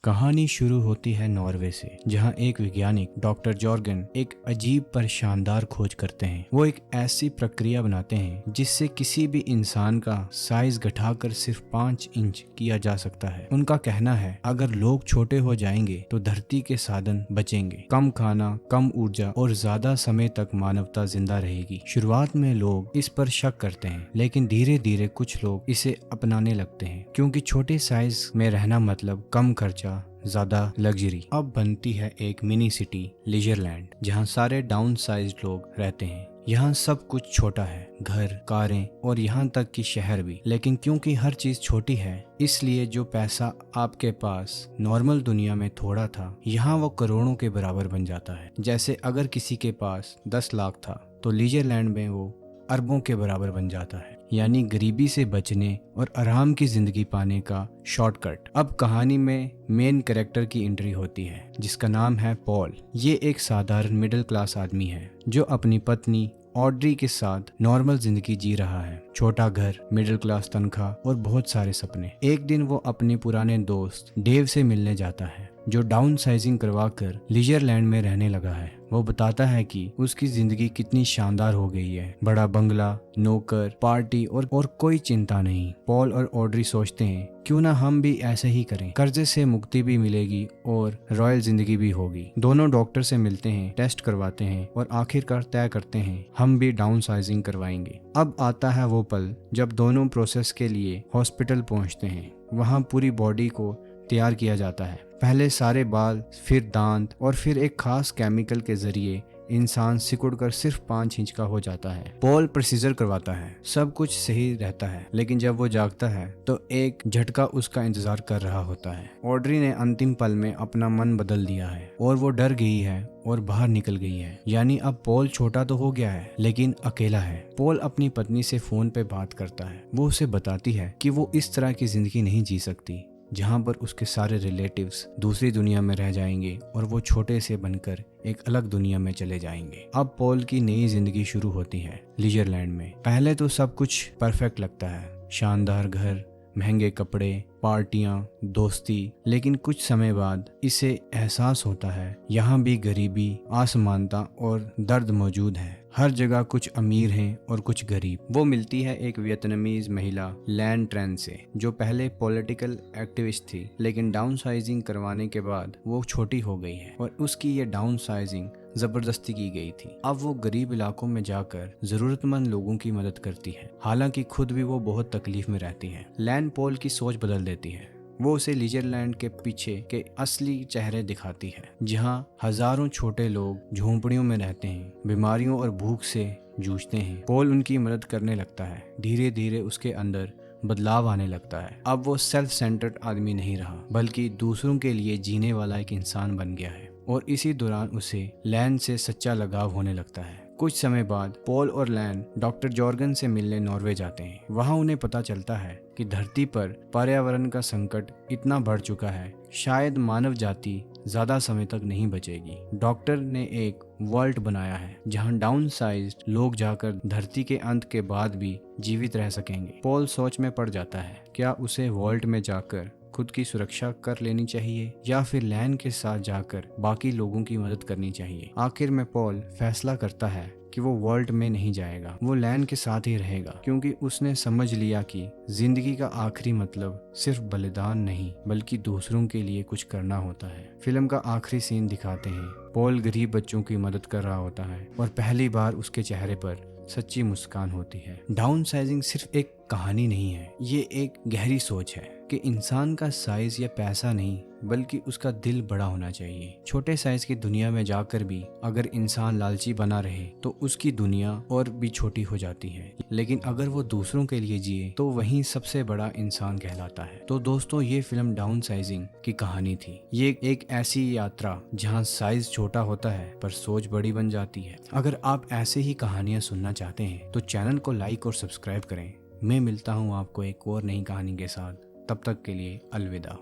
कहानी शुरू होती है नॉर्वे से, जहां एक वैज्ञानिक डॉक्टर जॉर्गन एक अजीब पर शानदार खोज करते हैं। वो एक ऐसी प्रक्रिया बनाते हैं जिससे किसी भी इंसान का साइज घटाकर सिर्फ 5 इंच किया जा सकता है। उनका कहना है अगर लोग छोटे हो जाएंगे तो धरती के साधन बचेंगे, कम खाना, कम ऊर्जा और ज्यादा समय तक मानवता जिंदा रहेगी। शुरुआत में लोग इस पर शक करते हैं, लेकिन धीरे धीरे कुछ लोग इसे अपनाने लगते हैं, क्योंकि छोटे साइज में रहना मतलब कम खर्चा, ज्यादा लग्जरी। अब बनती है एक मिनी सिटी लीजरलैंड, जहाँ सारे डाउन साइज लोग रहते हैं। यहाँ सब कुछ छोटा है, घर, कारें और यहाँ तक कि शहर भी। लेकिन क्योंकि हर चीज छोटी है, इसलिए जो पैसा आपके पास नॉर्मल दुनिया में थोड़ा था, यहाँ वो करोड़ों के बराबर बन जाता है। जैसे अगर किसी के पास 10 लाख था तो लीजरलैंड में वो अरबों के बराबर बन जाता है। यानी गरीबी से बचने और आराम की जिंदगी पाने का शॉर्टकट। अब कहानी में मेन कैरेक्टर की एंट्री होती है, जिसका नाम है पॉल। ये एक साधारण मिडिल क्लास आदमी है जो अपनी पत्नी ऑड्री के साथ नॉर्मल जिंदगी जी रहा है। छोटा घर, मिडिल क्लास तनख्वाह और बहुत सारे सपने। एक दिन वो अपने पुराने दोस्त डेव से मिलने जाता है, जो डाउन साइजिंग करवा कर लीजरलैंड में रहने लगा है। वो बताता है कि उसकी जिंदगी कितनी शानदार हो गई है, बड़ा बंगला, नौकर, पार्टी और कोई चिंता नहीं। पॉल और ऑड्री सोचते हैं क्यों ना हम भी ऐसे ही करें, कर्जे से मुक्ति भी मिलेगी और रॉयल जिंदगी भी होगी। दोनों डॉक्टर से मिलते हैं, टेस्ट करवाते हैं और आखिरकार तय करते हैं हम भी डाउन साइजिंग करवाएंगे। अब आता है वो पल जब दोनों प्रोसेस के लिए हॉस्पिटल पहुंचते हैं। वहां पूरी बॉडी को तैयार किया जाता है। पहले सारे बाल, फिर दांत और फिर एक खास केमिकल के जरिए इंसान सिकुड़कर सिर्फ 5 इंच का हो जाता है। पॉल प्रोसीजर करवाता है, सब कुछ सही रहता है, लेकिन जब वो जागता है तो एक झटका उसका इंतजार कर रहा होता है। ऑड्री ने अंतिम पल में अपना मन बदल दिया है और वो डर गई है और बाहर निकल गई है। यानी अब पॉल छोटा तो हो गया है, लेकिन अकेला है। पॉल अपनी पत्नी से फोन पे बात करता है। वो उसे बताती है कि वो इस तरह की जिंदगी नहीं जी सकती, जहां पर उसके सारे रिलेटिव्स दूसरी दुनिया में रह जाएंगे और वो छोटे से बनकर एक अलग दुनिया में चले जाएंगे। अब पॉल की नई जिंदगी शुरू होती है लीजरलैंड में। पहले तो सब कुछ परफेक्ट लगता है, शानदार घर, महंगे कपड़े, पार्टियां, दोस्ती। लेकिन कुछ समय बाद इसे एहसास होता है यहाँ भी गरीबी, असमानता और दर्द मौजूद है। हर जगह कुछ अमीर हैं और कुछ गरीब। वो मिलती है एक वियतनामीज महिला लैन ट्रेन से, जो पहले पॉलिटिकल एक्टिविस्ट थी, लेकिन डाउन साइजिंग करवाने के बाद वो छोटी हो गई है और उसकी ये डाउन साइजिंग जबरदस्ती की गई थी। अब वो गरीब इलाकों में जाकर जरूरतमंद लोगों की मदद करती है, हालांकि खुद भी वो बहुत तकलीफ में रहती है। लैन पॉल की सोच बदल देती है। वो उसे लीजरलैंड के पीछे के असली चेहरे दिखाती है, जहाँ हजारों छोटे लोग झोंपड़ियों में रहते हैं, बीमारियों और भूख से जूझते हैं। पॉल उनकी मदद करने लगता है। धीरे धीरे उसके अंदर बदलाव आने लगता है। अब वो सेल्फ सेंटर्ड आदमी नहीं रहा, बल्कि दूसरों के लिए जीने वाला एक इंसान बन गया है। और इसी दौरान उसे लैन से सच्चा लगाव होने लगता है। कुछ समय बाद पॉल और लैन डॉक्टर जॉर्गन से मिलने नॉर्वे जाते हैं। वहां उन्हें पता चलता है कि धरती पर पर्यावरण का संकट इतना बढ़ चुका है, शायद मानव जाति ज्यादा समय तक नहीं बचेगी। डॉक्टर ने एक वर्ल्ड बनाया है जहां डाउन साइज्ड लोग जाकर धरती के अंत के बाद भी जीवित रह सकेंगे। पॉल सोच में पड़ जाता है, क्या उसे वर्ल्ड में जाकर खुद की सुरक्षा कर लेनी चाहिए या फिर लैन के साथ जाकर बाकी लोगों की मदद करनी चाहिए। आखिर में पॉल फैसला करता है कि वो वर्ल्ड में नहीं जाएगा, वो लैन के साथ ही रहेगा, क्योंकि उसने समझ लिया कि जिंदगी का आखिरी मतलब सिर्फ बलिदान नहीं, बल्कि दूसरों के लिए कुछ करना होता है। फिल्म का आखिरी सीन दिखाते हैं, पॉल गरीब बच्चों की मदद कर रहा होता है और पहली बार उसके चेहरे पर सच्ची मुस्कान होती है। डाउन साइजिंग सिर्फ एक कहानी नहीं है, ये एक गहरी सोच है कि इंसान का साइज या पैसा नहीं, बल्कि उसका दिल बड़ा होना चाहिए। छोटे साइज की दुनिया में जाकर भी अगर इंसान लालची बना रहे तो उसकी दुनिया और भी छोटी हो जाती है, लेकिन अगर वो दूसरों के लिए जिए तो वही सबसे बड़ा इंसान कहलाता है। तो दोस्तों, ये फिल्म डाउन साइजिंग की कहानी थी। ये एक ऐसी यात्रा जहाँ साइज छोटा होता है पर सोच बड़ी बन जाती है। अगर आप ऐसे ही कहानियां सुनना चाहते हैं तो चैनल को लाइक और सब्सक्राइब करें। मैं मिलता हूँ आपको एक और नई कहानी के साथ। तब तक के लिए अलविदा।